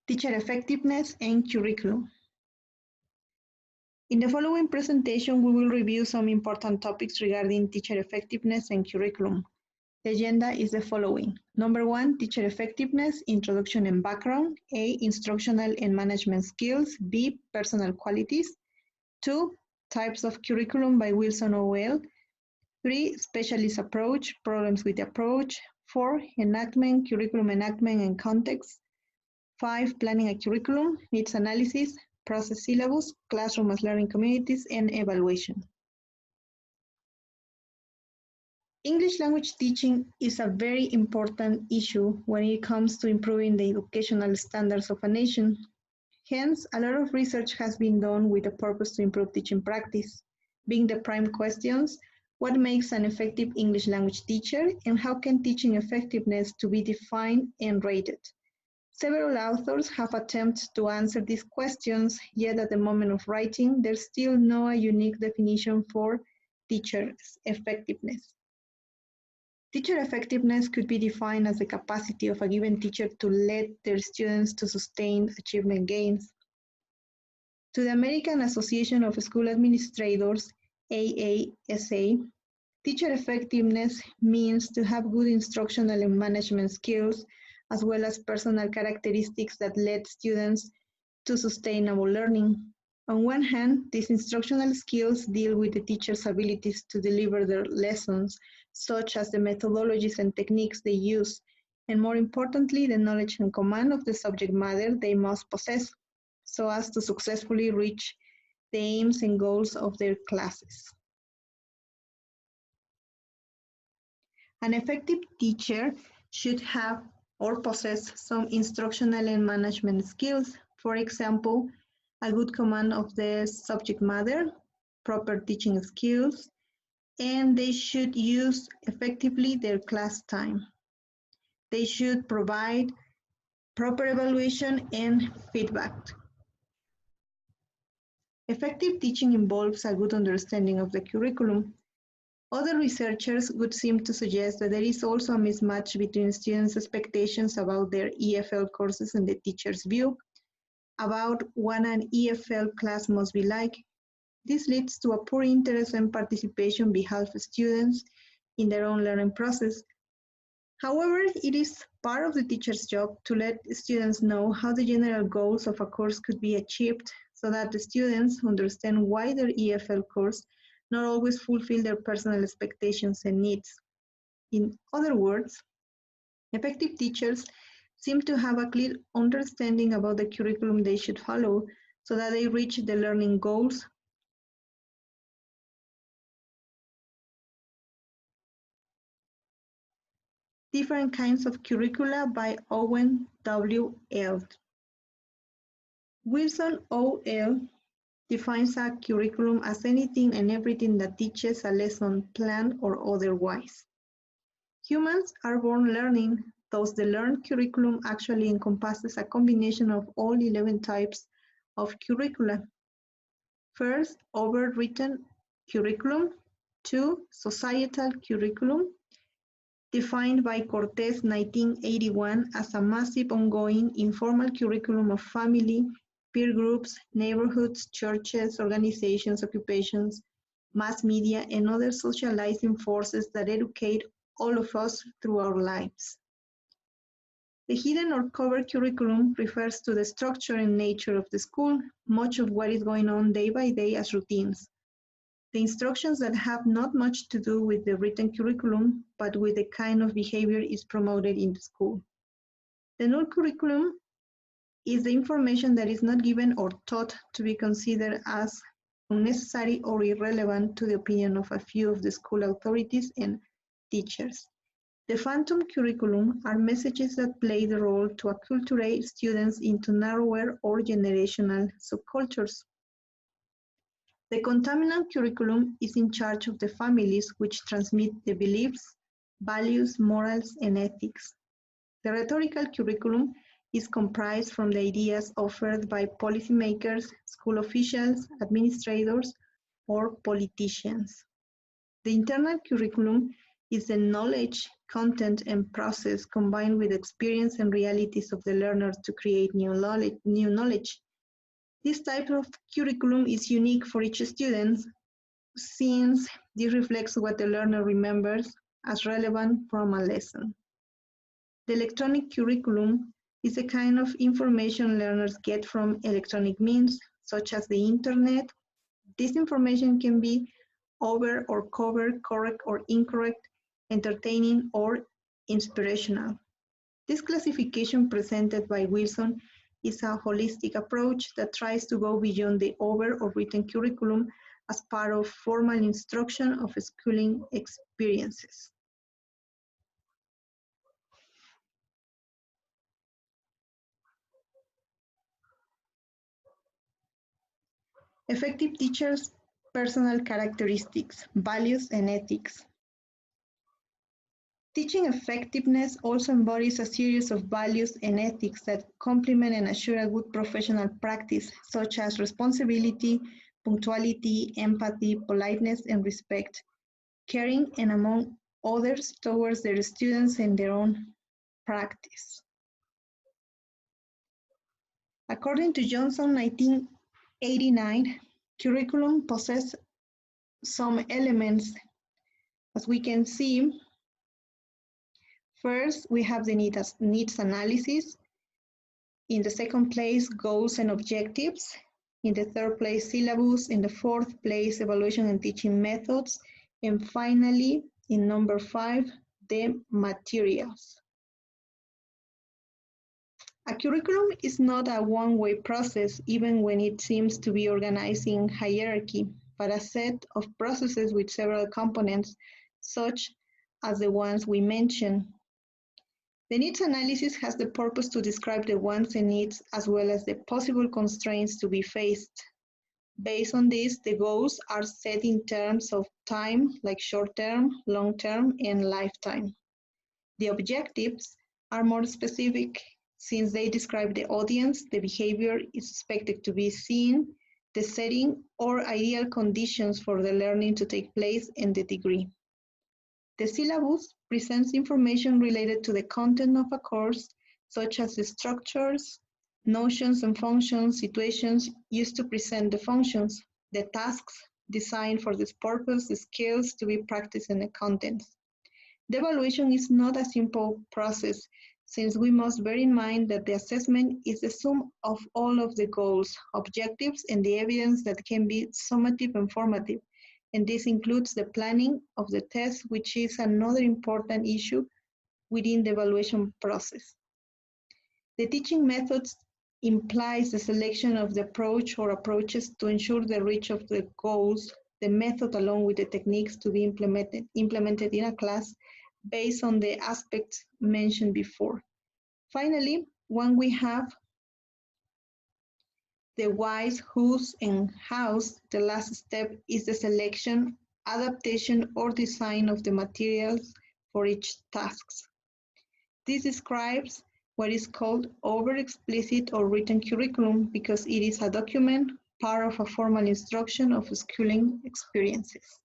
Teacher effectiveness and curriculum. In the following presentation, we will review some important topics regarding teacher effectiveness and curriculum. The agenda is the following. Number 1, teacher effectiveness, introduction and background. A, instructional and management skills. B, personal qualities. 2, types of curriculum by Wilson OL. 3, specialist approach, problems with the approach. 4, enactment, curriculum enactment and context. 5, planning a curriculum, needs analysis, process syllabus, classroom as learning communities, and evaluation. English language teaching is a very important issue when it comes to improving the educational standards of a nation. Hence, a lot of research has been done with the purpose to improve teaching practice, being the prime questions, what makes an effective English language teacher, and how can teaching effectiveness to be defined and rated. Several authors have attempted to answer these questions, yet at the moment of writing, there's still no unique definition for teacher effectiveness. Teacher effectiveness could be defined as the capacity of a given teacher to lead their students to sustain achievement gains. To the American Association of School Administrators, AASA, teacher effectiveness means to have good instructional and management skills, as well as personal characteristics that lead students to sustainable learning. On one hand, these instructional skills deal with the teacher's abilities to deliver their lessons, such as the methodologies and techniques they use, and more importantly, the knowledge and command of the subject matter they must possess, so as to successfully reach the aims and goals of their classes. An effective teacher should have or possess some instructional and management skills. For example, a good command of the subject matter, proper teaching skills, and they should use effectively their class time. They should provide proper evaluation and feedback. Effective teaching involves a good understanding of the curriculum. Other researchers would seem to suggest that there is also a mismatch between students' expectations about their EFL courses and the teacher's view about what an EFL class must be like. This leads to a poor interest and participation on behalf of students in their own learning process. However, it is part of the teacher's job to let students know how the general goals of a course could be achieved so that the students understand why their EFL course not always fulfill their personal expectations and needs. In other words, effective teachers seem to have a clear understanding about the curriculum they should follow so that they reach the learning goals. Different kinds of curricula by Owen W. L. Wilson O. L. defines a curriculum as anything and everything that teaches a lesson, planned or otherwise. Humans are born learning, thus the learned curriculum actually encompasses a combination of all 11 types of curricula. First, overwritten curriculum. 2, societal curriculum, defined by Cortez 1981 as a massive ongoing informal curriculum of family, peer groups, neighborhoods, churches, organizations, occupations, mass media, and other socializing forces that educate all of us through our lives. The hidden or covered curriculum refers to the structure and nature of the school, much of what is going on day by day as routines. The instructions that have not much to do with the written curriculum, but with the kind of behavior is promoted in the school. The null curriculum is the information that is not given or taught to be considered as unnecessary or irrelevant to the opinion of a few of the school authorities and teachers. The phantom curriculum are messages that play the role to acculturate students into narrower or generational subcultures. The contaminant curriculum is in charge of the families which transmit the beliefs, values, morals, and ethics. The rhetorical curriculum is comprised from the ideas offered by policymakers, school officials, administrators, or politicians. The internal curriculum is the knowledge, content, and process combined with experience and realities of the learner to create new knowledge. This type of curriculum is unique for each student since this reflects what the learner remembers as relevant from a lesson. The electronic curriculum is the kind of information learners get from electronic means, such as the internet. This information can be over or cover, correct or incorrect, entertaining or inspirational. This classification presented by Wilson is a holistic approach that tries to go beyond the over or written curriculum as part of formal instruction of schooling experiences. Effective teachers' personal characteristics, values, and ethics. Teaching effectiveness also embodies a series of values and ethics that complement and assure a good professional practice, such as responsibility, punctuality, empathy, politeness, and respect, caring, and among others towards their students and their own practice. According to Johnson, 1989, curriculum possesses some elements. As we can see, first, we have the needs analysis. In the second place, goals and objectives. In the third place, syllabus. In the fourth place, evaluation and teaching methods. And finally, in number 5, the materials. A curriculum is not a one-way process, even when it seems to be organized in hierarchy, but a set of processes with several components, such as the ones we mentioned. The needs analysis has the purpose to describe the wants and needs as well as the possible constraints to be faced. Based on this, the goals are set in terms of time, like short-term, long-term, and lifetime. The objectives are more specific since they describe the audience, the behavior is expected to be seen, the setting or ideal conditions for the learning to take place, and the degree. The syllabus presents information related to the content of a course, such as the structures, notions and functions, situations used to present the functions, the tasks designed for this purpose, the skills to be practiced, and the contents. The evaluation is not a simple process, since we must bear in mind that the assessment is the sum of all of the goals, objectives, and the evidence that can be summative and formative, and this includes the planning of the test, which is another important issue within the evaluation process. The teaching methods implies the selection of the approach or approaches to ensure the reach of the goals, the method along with the techniques to be implemented in a class based on the aspects mentioned before. Finally, when we have the whys, whos, and hows, the last step is the selection, adaptation, or design of the materials for each task. This describes what is called over-explicit or written curriculum because it is a document, part of a formal instruction of schooling experiences.